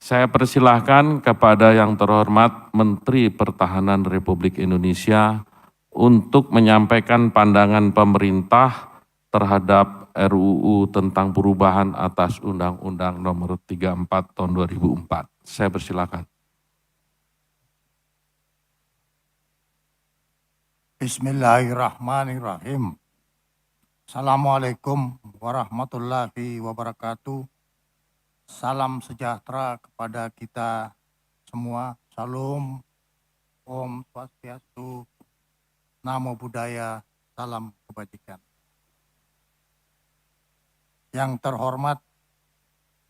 Saya persilahkan kepada yang terhormat Menteri Pertahanan Republik Indonesia untuk menyampaikan pandangan pemerintah terhadap RUU tentang perubahan atas Undang-Undang Nomor 34 Tahun 2004. Saya persilahkan. Bismillahirrahmanirrahim. Assalamualaikum warahmatullahi wabarakatuh. Salam sejahtera kepada kita semua. Salam, Om Swastiastu, Namo Buddhaya, salam kebajikan. Yang terhormat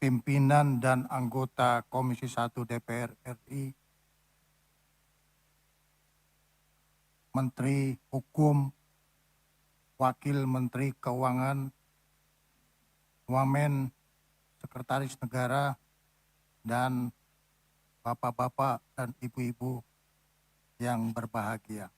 pimpinan dan anggota Komisi 1 DPR RI, Menteri Hukum, Wakil Menteri Keuangan, Wamen, Sekretaris Negara, dan bapak-bapak dan ibu-ibu yang berbahagia.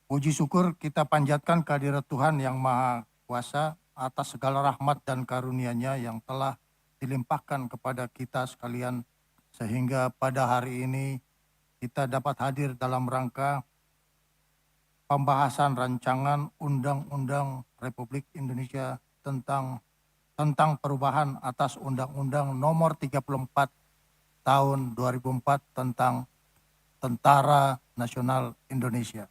Puji syukur kita panjatkan kehadirat Tuhan yang Maha Kuasa atas segala rahmat dan karunia-Nya yang telah dilimpahkan kepada kita sekalian, sehingga pada hari ini kita dapat hadir dalam rangka pembahasan rancangan Undang-Undang Republik Indonesia tentang perubahan atas Undang-Undang Nomor 34 Tahun 2004 tentang Tentara Nasional Indonesia.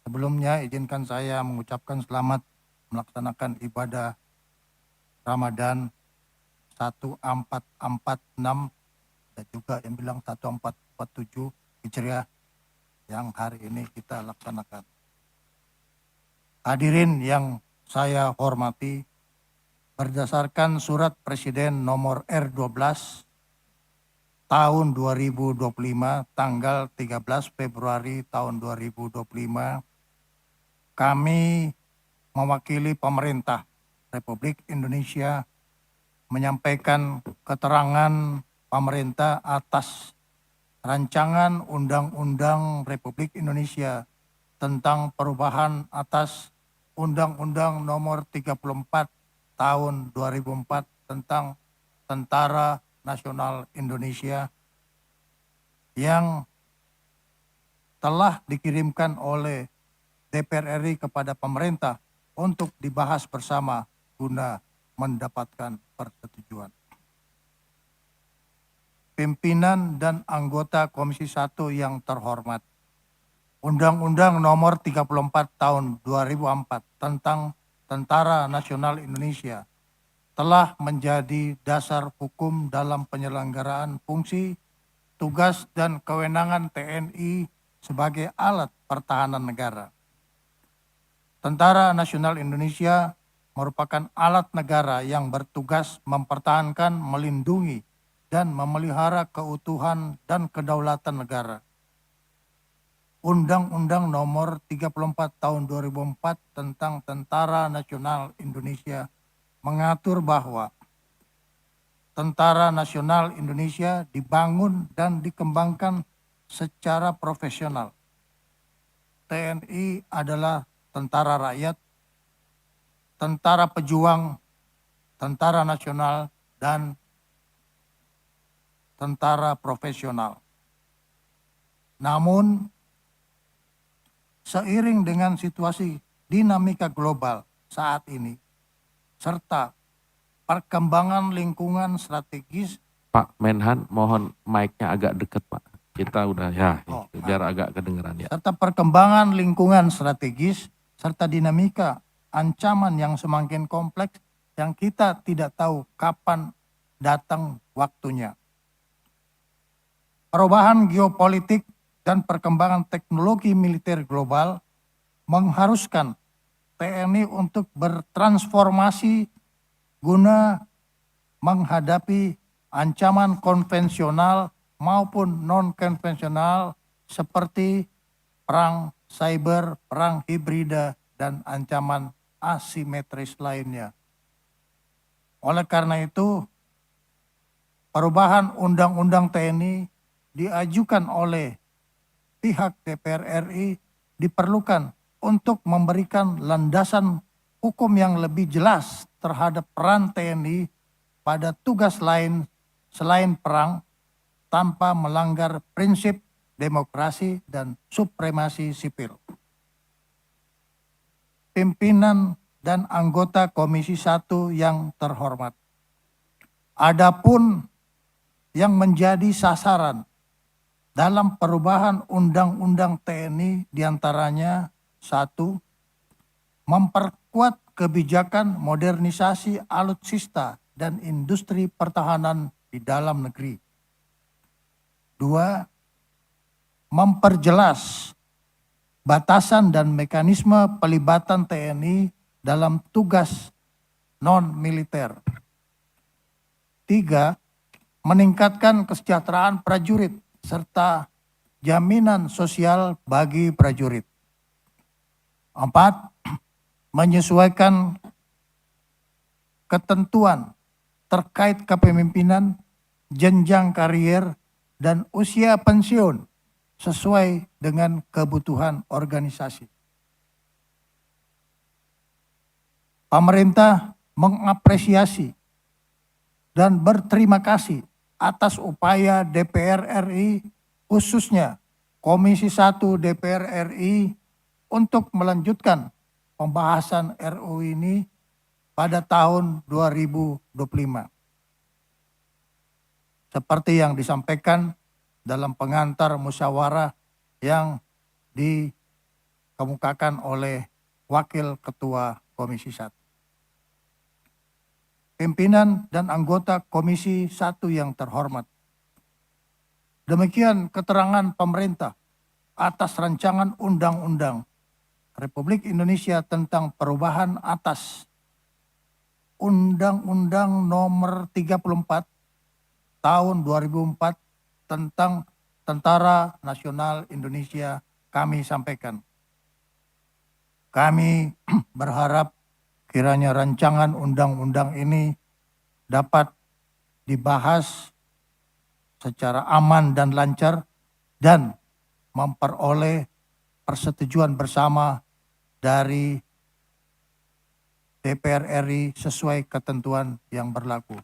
Sebelumnya izinkan saya mengucapkan selamat melaksanakan ibadah Ramadan 1446 dan juga yang bilang 1447 Hijriah yang hari ini kita laksanakan. Hadirin yang saya hormati, berdasarkan Surat Presiden Nomor R12 Tahun 2025 tanggal 13 Februari tahun 2025, kami mewakili pemerintah Republik Indonesia menyampaikan keterangan pemerintah atas rancangan Undang-Undang Republik Indonesia tentang perubahan atas Undang-Undang Nomor 34 Tahun 2004 tentang Tentara Nasional Indonesia yang telah dikirimkan oleh DPR RI kepada pemerintah untuk dibahas bersama guna mendapatkan persetujuan. Pimpinan dan anggota Komisi 1 yang terhormat, Undang-Undang Nomor 34 Tahun 2004 tentang Tentara Nasional Indonesia telah menjadi dasar hukum dalam penyelenggaraan fungsi, tugas, dan kewenangan TNI sebagai alat pertahanan negara. Tentara Nasional Indonesia merupakan alat negara yang bertugas mempertahankan, melindungi, dan memelihara keutuhan dan kedaulatan negara. Undang-Undang Nomor 34 Tahun 2004 tentang Tentara Nasional Indonesia mengatur bahwa Tentara Nasional Indonesia dibangun dan dikembangkan secara profesional. TNI adalah tentara rakyat, tentara pejuang, tentara nasional, dan tentara profesional. Namun, seiring dengan situasi dinamika global saat ini, serta perkembangan lingkungan strategis. Pak Menhan, mohon mic-nya agak dekat, Pak. Kita udah biar agak kedengeran ya. Serta perkembangan lingkungan strategis serta dinamika ancaman yang semakin kompleks yang kita tidak tahu kapan datang waktunya. Perubahan geopolitik dan perkembangan teknologi militer global mengharuskan TNI untuk bertransformasi guna menghadapi ancaman konvensional maupun non-konvensional seperti perang cyber, perang hibrida, dan ancaman asimetris lainnya. Oleh karena itu, perubahan Undang-Undang TNI diajukan oleh pihak DPR RI diperlukan untuk memberikan landasan hukum yang lebih jelas terhadap peran TNI pada tugas lain selain perang tanpa melanggar prinsip demokrasi dan supremasi sipil. Pimpinan dan anggota Komisi 1 yang terhormat. Adapun yang menjadi sasaran dalam perubahan Undang-Undang TNI diantaranya 1. Memperkuat kebijakan modernisasi alutsista dan industri pertahanan di dalam negeri. 2. Memperjelas batasan dan mekanisme pelibatan TNI dalam tugas non-militer. 3. Meningkatkan kesejahteraan prajurit serta jaminan sosial bagi prajurit. 4. Menyesuaikan ketentuan terkait kepemimpinan, jenjang karier, dan usia pensiun sesuai dengan kebutuhan organisasi. Pemerintah mengapresiasi dan berterima kasih atas upaya DPR RI, khususnya Komisi 1 DPR RI, untuk melanjutkan pembahasan RUU ini pada tahun 2025. Seperti yang disampaikan dalam pengantar musyawarah yang dikemukakan oleh Wakil Ketua Komisi 1. Pimpinan dan anggota Komisi 1 yang terhormat. Demikian keterangan pemerintah atas rancangan Undang-Undang Republik Indonesia tentang perubahan atas Undang-Undang Nomor 34 Tahun 2004 tentang Tentara Nasional Indonesia kami sampaikan. Kami berharap kiranya rancangan undang-undang ini dapat dibahas secara aman dan lancar dan memperoleh persetujuan bersama dari DPR RI sesuai ketentuan yang berlaku.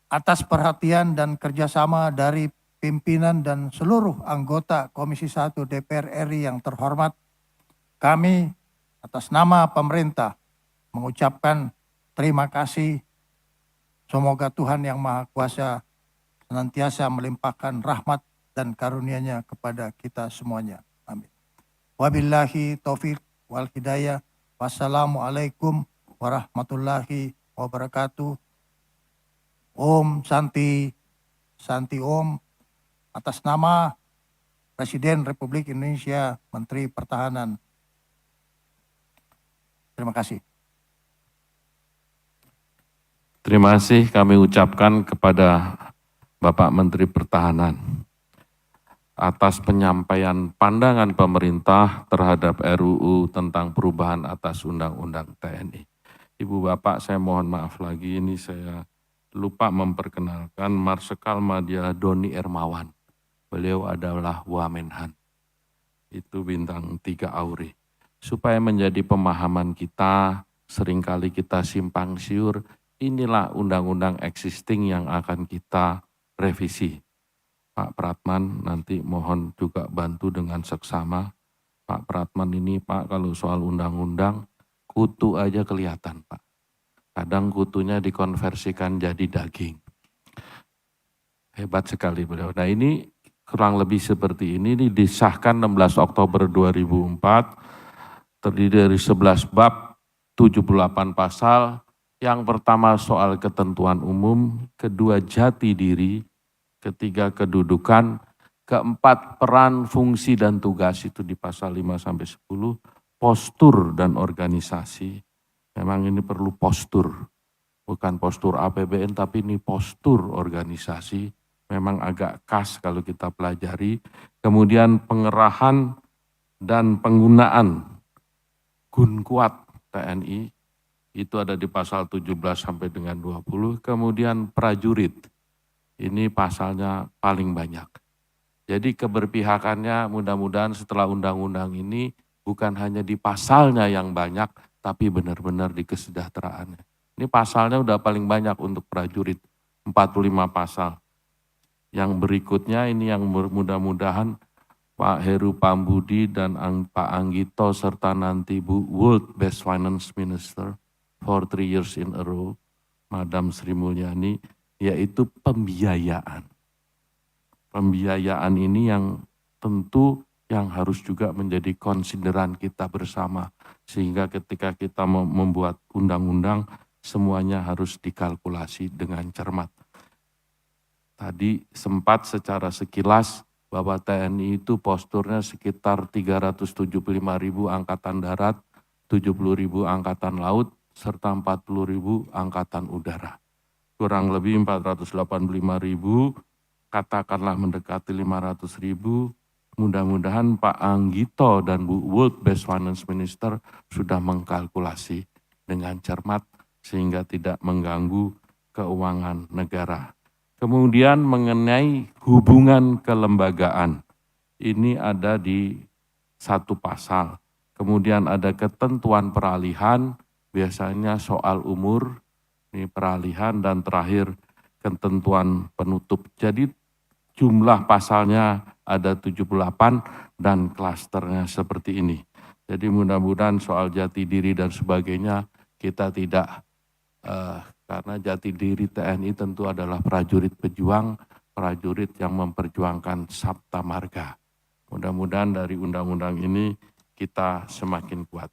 Atas perhatian dan kerjasama dari pimpinan dan seluruh anggota Komisi 1 DPR RI yang terhormat, kami atas nama pemerintah mengucapkan terima kasih. Semoga Tuhan Yang Maha Kuasa senantiasa melimpahkan rahmat dan karunia-Nya kepada kita semuanya. Amin. Wabillahi taufik wal hidayah. Wassalamualaikum warahmatullahi wabarakatuh. Om Santi, Santi Om, atas nama Presiden Republik Indonesia, Menteri Pertahanan. Terima kasih. Terima kasih kami ucapkan kepada Bapak Menteri Pertahanan atas penyampaian pandangan pemerintah terhadap RUU tentang perubahan atas Undang-Undang TNI. Ibu Bapak, saya mohon maaf lagi, ini saya lupa memperkenalkan Marsikal Madya Doni Ermawan. Beliau adalah Wamenhan. Itu bintang 3 Auri. Supaya menjadi pemahaman kita, seringkali kita simpang siur, inilah undang-undang existing yang akan kita revisi. Pak Pratman nanti mohon juga bantu dengan seksama. Pak Pratman ini Pak, kalau soal undang-undang, kutu aja kelihatan Pak. Kadang kutunya dikonversikan jadi daging. Hebat sekali beliau. Nah ini kurang lebih seperti ini disahkan 16 Oktober 2004, terdiri dari 11 bab, 78 pasal. Yang pertama soal ketentuan umum, kedua jati diri, ketiga kedudukan, keempat peran, fungsi, dan tugas itu di pasal 5-10, postur dan organisasi. Memang ini perlu postur, bukan postur APBN tapi ini postur organisasi, memang agak khas kalau kita pelajari. Kemudian pengerahan dan penggunaan gun kuat TNI, itu ada di pasal 17 sampai dengan 20, kemudian prajurit, ini pasalnya paling banyak. Jadi keberpihakannya mudah-mudahan setelah undang-undang ini bukan hanya di pasalnya yang banyak, tapi benar-benar di kesejahteraannya. Ini pasalnya udah paling banyak untuk prajurit, 45 pasal. Yang berikutnya ini yang mudah-mudahan Pak Heru Pambudi dan Pak Anggito serta nanti Bu World Best Finance Minister for 3 years in a row, Madam Sri Mulyani, yaitu pembiayaan. Pembiayaan ini yang tentu yang harus juga menjadi konsideran kita bersama, sehingga ketika kita membuat undang-undang, semuanya harus dikalkulasi dengan cermat. Tadi sempat secara sekilas bahwa TNI itu posturnya sekitar 375.000 angkatan darat, 70.000 angkatan laut, serta 40.000 angkatan udara. Kurang lebih 485.000, katakanlah mendekati 500.000. Mudah-mudahan Pak Anggito dan Bu World Best Finance Minister sudah mengkalkulasi dengan cermat sehingga tidak mengganggu keuangan negara. Kemudian mengenai hubungan kelembagaan, ini ada di satu pasal. Kemudian ada ketentuan peralihan, biasanya soal umur, ini peralihan, dan terakhir ketentuan penutup. Jadi jumlah pasalnya ada 78 dan klasternya seperti ini. Jadi mudah-mudahan soal jati diri dan sebagainya kita tidak karena jati diri TNI tentu adalah prajurit pejuang, prajurit yang memperjuangkan Sabta Marga. Mudah-mudahan dari undang-undang ini kita semakin kuat.